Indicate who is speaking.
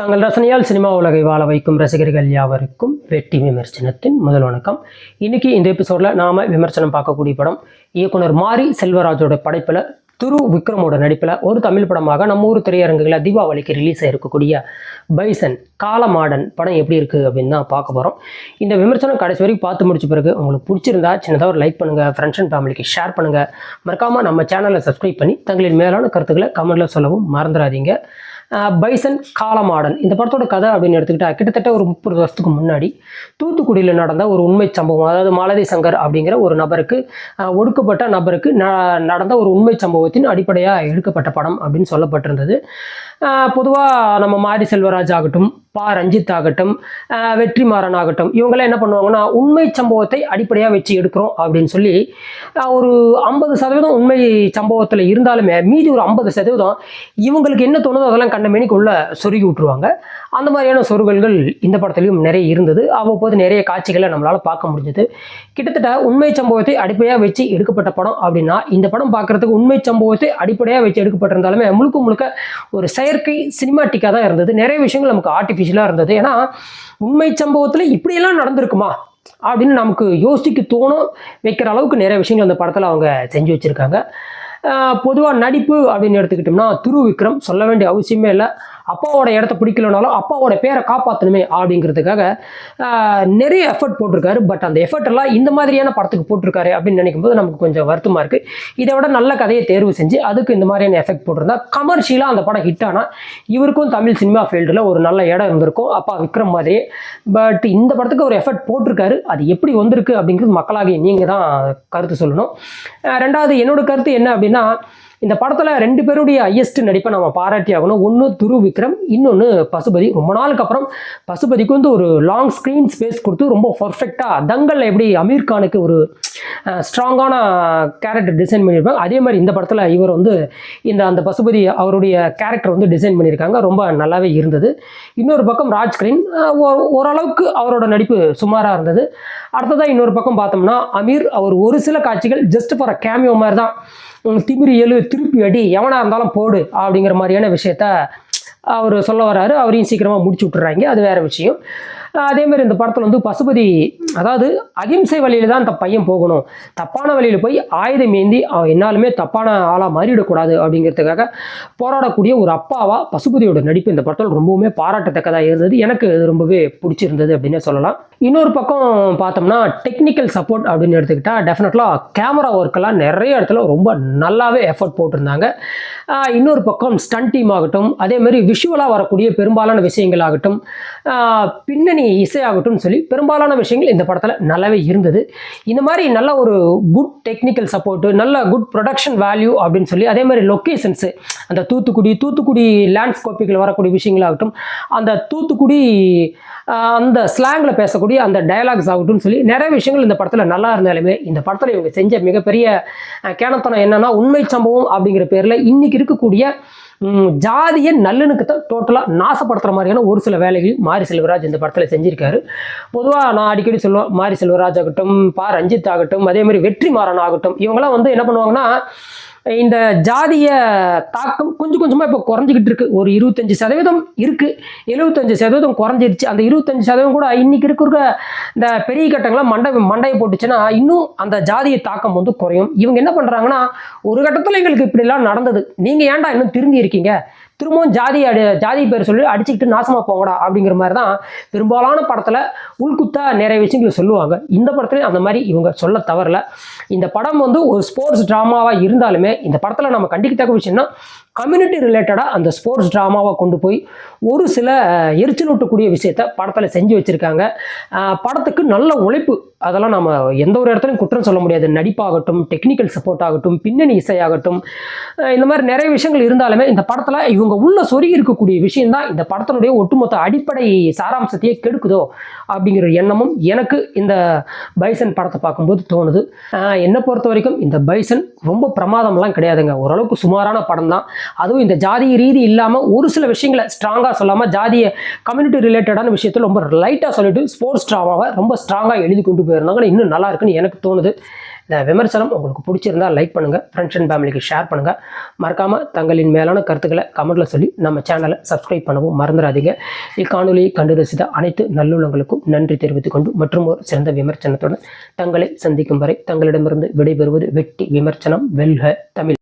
Speaker 1: தங்கள் ரசனையால் சினிமா உலகை வாழ வைக்கும் ரசிகர்கள் யாவருக்கும் வெற்றி விமர்சனத்தின் முதல் வணக்கம். இன்னைக்கு இந்த எபிசோடில் நாம விமர்சனம் பார்க்கக்கூடிய படம் இயக்குனர் மாரி செல்வராஜோட படைப்பில் துரு விக்ரமோட நடிப்பில் ஒரு தமிழ் படமாக நம்ம ஊர் திரையரங்குகளில் தீபாவளிக்கு ரிலீஸ் ஆகிருக்கக்கூடிய பைசன் காலமாடன் படம் எப்படி இருக்குது அப்படின்னு தான் பார்க்க போகிறோம். இந்த விமர்சனம் கடைசி வரைக்கும் பார்த்து முடிச்ச பிறகு உங்களுக்கு பிடிச்சிருந்தா சின்னதாக ஒரு லைக் பண்ணுங்கள், ஃப்ரெண்ட்ஸ் அண்ட் ஃபேமிலிக்கு ஷேர் பண்ணுங்கள், மறக்காமல் நம்ம சேனலை சப்ஸ்கிரைப் பண்ணி தங்களின் மேலான கருத்துக்களை கமெண்ட்டில் சொல்லவும் மறந்துடாதீங்க. பைசன் காலமாடன் இந்த படத்தோட கதை அப்படின்னு எடுத்துக்கிட்டா கிட்டத்தட்ட ஒரு 30 வருஷத்துக்கு முன்னாடி தூத்துக்குடியில் நடந்த ஒரு உண்மை சம்பவம், அதாவது மாலதி சங்கர் அப்படிங்கிற ஒரு நபருக்கு, ஒடுக்கப்பட்ட நபருக்கு நடந்த ஒரு உண்மை சம்பவத்தின் அடிப்படையாக எடுக்கப்பட்ட படம் அப்படின்னு சொல்லப்பட்டிருந்தது. பொதுவாக நம்ம மாரி செல்வராஜ் ஆகட்டும், பா ரஞ்சித் ஆகட்டும், வெற்றிமாறன் ஆகட்டும், இவங்களாம் என்ன பண்ணுவாங்கன்னா உண்மை சம்பவத்தை அடிப்படையாக வச்சு எடுக்கிறோம் அப்படின்னு சொல்லி ஒரு 50% உண்மை சம்பவத்தில் இருந்தாலுமே மீதி ஒரு 50% இவங்களுக்கு என்ன தோணுதோ அதெல்லாம் கண்ட மேனிக்குள்ள சொருகி விட்டுருவாங்க. அந்த மாதிரியான சொருகல்கள் இந்த படத்துலையும் நிறைய இருந்தது. அவ்வப்போது நிறைய காட்சிகளை நம்மளால் பார்க்க முடிஞ்சது. கிட்டத்தட்ட உண்மை சம்பவத்தை அடிப்படையாக வச்சு எடுக்கப்பட்ட படம் அப்படின்னா இந்த படம் பார்க்குறதுக்கு உண்மை சம்பவத்தை அடிப்படையாக வச்சு எடுக்கப்பட்டிருந்தாலுமே முழுக்க முழுக்க ஒரு செயற்கை சினிமாட்டிக்காக தான் இருந்தது. நிறைய விஷயங்கள் நமக்கு ஆர்டிஃபிஷியலாக இருந்தது. ஏன்னா உண்மை சம்பவத்தில் இப்படியெல்லாம் நடந்திருக்குமா அப்படின்னு நமக்கு யோசிக்க தோணும் வைக்கிற அளவுக்கு நிறைய விஷயங்கள் அந்த படத்தில் அவங்க செஞ்சு வச்சுருக்காங்க. பொதுவாக நடிப்பு அப்படின்னு எடுத்துக்கிட்டோம்னா துரு விக்ரம் சொல்ல வேண்டிய அவசியமே இல்லை. அப்பாவோட இடத்த பிடிக்கலனாலும் அப்பாவோட பேரை காப்பாற்றணுமே அப்படிங்கிறதுக்காக நிறைய எஃபர்ட் போட்டிருக்காரு. பட் அந்த எஃபர்ட் எல்லாம் இந்த மாதிரியான படத்துக்கு போட்டிருக்காரு அப்படின்னு நினைக்கும் போது நமக்கு கொஞ்சம் வருத்தமாக இருக்குது. இதை விட நல்ல கதையை தேர்வு செஞ்சு அதுக்கு இந்த மாதிரியான எஃபெக்ட் போட்டிருந்தா கமர்ஷியலாக அந்த படம் ஹிட் ஆனால் இவருக்கும் தமிழ் சினிமா ஃபீல்டில் ஒரு நல்ல இடம் இருந்திருக்கும், அப்பா விக்ரம் மாதிரியே. பட் இந்த படத்துக்கு ஒரு எஃபர்ட் போட்டிருக்காரு. அது எப்படி வந்திருக்கு அப்படிங்கிறது மக்களாகி நீங்கள் தான் கருத்து சொல்லணும். ரெண்டாவது என்னோட கருத்து என்ன அப்படின்னா, இந்த படத்தில் 2 பேருடைய ஹையஸ்ட் நடிப்பை நம்ம பாராட்டி ஆகணும். ஒன்று துரு விக்ரம், இன்னொன்று பசுபதி. ரொம்ப நாளுக்கு அப்புறம் பசுபதிக்கு வந்து ஒரு லாங் ஸ்க்ரீன் ஸ்பேஸ் கொடுத்து ரொம்ப பர்ஃபெக்டாக தங்கல் எப்படி அமீர் கானுக்கு ஒரு ஸ்ட்ராங்கான கேரக்டர் டிசைன் பண்ணியிருப்பாங்க, அதே மாதிரி இந்த படத்தில் இவர் வந்து அந்த பசுபதி அவருடைய கேரக்டர் வந்து டிசைன் பண்ணியிருக்காங்க. ரொம்ப நல்லாவே இருந்தது. இன்னொரு பக்கம் ராஜ்கிரீன் ஓரளவுக்கு அவரோட நடிப்பு சுமாராக இருந்தது. அடுத்ததாக இன்னொரு பக்கம் பார்த்தோம்னா அமீர், அவர் ஒரு சில காட்சிகள் ஜஸ்ட் ஃபார் அ கேமியோ மாதிரி தான், திமிரி எழு திருப்பி அடி எவனாக இருந்தாலும் போடு அப்படிங்கிற மாதிரியான விஷயத்த அவர் சொல்ல வர்றாரு. அவரையும் சீக்கிரமாக முடிச்சு விட்டுறாங்க, அது வேறு விஷயம். அதேமாதிரி இந்த படத்தில் வந்து பசுபதி, அதாவது அகிம்சை வழியில் தான் அந்த பையன் போகணும், தப்பான வழியில் போய் ஆயுதம் ஏந்தி அவன் என்னாலுமே தப்பான ஆளாக மாறிவிடக்கூடாது அப்படிங்கிறதுக்காக போராடக்கூடிய ஒரு அப்பாவா பசுபதியோட நடிப்பு இந்த படத்தில் ரொம்பவுமே பாராட்டத்தக்கதாக இருந்தது. எனக்கு அது ரொம்பவே பிடிச்சிருந்தது அப்படின்னே சொல்லலாம். இன்னொரு பக்கம் பார்த்தோம்னா டெக்னிக்கல் சப்போர்ட் அப்படின்னு எடுத்துக்கிட்டால் டெஃபினெட்லாக கேமரா ஒர்க்கெல்லாம் நிறைய இடத்துல ரொம்ப நல்லாவே எஃபர்ட் போட்டிருந்தாங்க. இன்னொரு பக்கம் ஸ்டண்ட் டீம் ஆகட்டும், அதேமாதிரி விஷுவலாக வரக்கூடிய பெரும்பாலான விஷயங்கள் ஆகட்டும், பின்னணி இசையாகட்டும் சொல்லி பெரும்பாலான விஷயங்கள் இந்த படத்தில் நல்லாவே இருந்தது. இந்த மாதிரி நல்ல ஒரு குட் டெக்னிக்கல் சப்போர்ட்டு, நல்ல குட் ப்ரொடக்ஷன் வேல்யூ அப்படின்னு சொல்லி, அதே மாதிரி லொக்கேஷன்ஸு, அந்த தூத்துக்குடி லேண்ட்ஸ்கோப்பிக்கில் வரக்கூடிய விஷயங்களாகட்டும், அந்த தூத்துக்குடி அந்த ஸ்லாங்கில் பேசக்கூடிய அந்த டயலாக்ஸ் ஆகட்டும் சொல்லி நிறைய விஷயங்கள் இந்த படத்தில் நல்லா இருந்தாலுமே இந்த படத்தில் இவங்க செஞ்ச மிகப்பெரிய கேனத்தனம் என்னன்னா, உண்மை சம்பவம் அப்படிங்கிற பேரில் இன்னைக்கு இருக்கக்கூடிய ஜாதிய நல்லுனுக்கு தான் டோட்டலாக நாசப்படுத்துகிற மாதிரியான ஒரு சில வேலைகள் மாரி செல்வராஜ் இந்த படத்தில் செஞ்சுருக்காரு. பொதுவாக நான் அடிக்கடி சொல்லுவேன், மாரி செல்வராஜ் ஆகட்டும், பா ரஞ்சித் ஆகட்டும், அதே மாதிரி வெற்றிமாறன் ஆகட்டும், இவங்களாம் வந்து என்ன பண்ணுவாங்கன்னா இந்த ஜாதிய தாக்கம் கொஞ்சம் கொஞ்சமாக இப்போ குறைஞ்சிக்கிட்டு இருக்குது. ஒரு 25% இருக்குது, 75% குறைஞ்சிருச்சு. அந்த 25% கூட இன்னைக்கு இருக்கிற இந்த பெரிய கட்டங்கள்லாம் மண்டையை போட்டுச்சுன்னா இன்னும் அந்த ஜாதிய தாக்கம் வந்து குறையும். இவங்க என்ன பண்ணுறாங்கன்னா, ஒரு கட்டத்தில் எங்களுக்கு இப்படிலாம் நடந்தது, நீங்கள் ஏன்டா இன்னும் திரும்பி இருக்கீங்க, திரும்பவும் ஜாதி பேர் சொல்லி அடிச்சுக்கிட்டு நாசமாக போங்கடா அப்படிங்கிற மாதிரி தான் பெரும்பாலான படத்தில் உள்குத்தா நிறைய விஷயங்களை சொல்லுவாங்க. இந்த படத்துல அந்த மாதிரி இவங்க சொல்ல தவறல. இந்த படம் வந்து ஒரு ஸ்போர்ட்ஸ் ட்ராமாவாக இருந்தாலுமே இந்த படத்தில் நம்ம கண்டிக்கத்தக்க விஷயம்னா கம்யூனிட்டி ரிலேட்டடாக அந்த ஸ்போர்ட்ஸ் ட்ராமாவை கொண்டு போய் ஒரு சில எரிச்சலூட்டக்கூடிய விஷயத்த படத்தில் செஞ்சு வச்சுருக்காங்க. படத்துக்கு நல்ல உழைப்பு, அதெல்லாம் நம்ம எந்த ஒரு இடத்துலையும் குற்றம் சொல்ல முடியாது. நடிப்பாகட்டும், டெக்னிக்கல் சப்போர்ட் ஆகட்டும், பின்னணி இசையாகட்டும், இந்த மாதிரி நிறைய விஷயங்கள் இருந்தாலுமே இந்த படத்தில் இவங்க உள்ள சொருகி இருக்கக்கூடிய விஷயம்தான் இந்த படத்தினுடைய ஒட்டுமொத்த அடிப்படை சாராம்சத்தையே கெடுக்குதோ அப்படிங்கிற எண்ணமும் எனக்கு இந்த பைசன் படத்தை பார்க்கும்போது தோணுது. என்னை பொறுத்த வரைக்கும் இந்த பைசன் ரொம்ப பிரமாதம்லாம் கிடையாதுங்க, ஓரளவுக்கு சுமாரான படம் தான். அதுவும் இந்த ஜாதிய ரீதி இல்லாமல் ஒரு சில விஷயங்களை ஸ்ட்ராங்காக சொல்லாமல் ஜாதிய கம்யூனிட்டி ரிலேட்டடான விஷயத்தில் ரொம்ப லைட்டாக சொல்லிட்டு ஸ்போர்ட்ஸ் ட்ராமாவை ரொம்ப ஸ்ட்ராங்காக எழுதி கொண்டு போயிருந்தாங்க. இன்னும் நல்லா இருக்குன்னு எனக்கு தோணுது. இந்த விமர்சனம் உங்களுக்கு பிடிச்சிருந்தா லைக் பண்ணுங்கள், ஃப்ரெண்ட்ஸ் அண்ட் ஃபேமிலிக்கு ஷேர் பண்ணுங்கள். மறக்காமல் தங்களின் மேலான கருத்துக்களை கமெண்ட்டில் சொல்லி நம்ம சேனலை சப்ஸ்கிரைப் பண்ணவும் மறந்துடாதீங்க. இக்காணொலியை கண்டு ரசித்த அனைத்து நல்லுள்ளங்களுக்கும் நன்றி தெரிவித்துக் கொண்டு மற்றும் ஒரு சிறந்த விமர்சனத்துடன் தங்களை சந்திக்கும் வரை தங்களிடமிருந்து விடைபெறுவது வெட்டி விமர்சனம். வெல்க தமிழ்.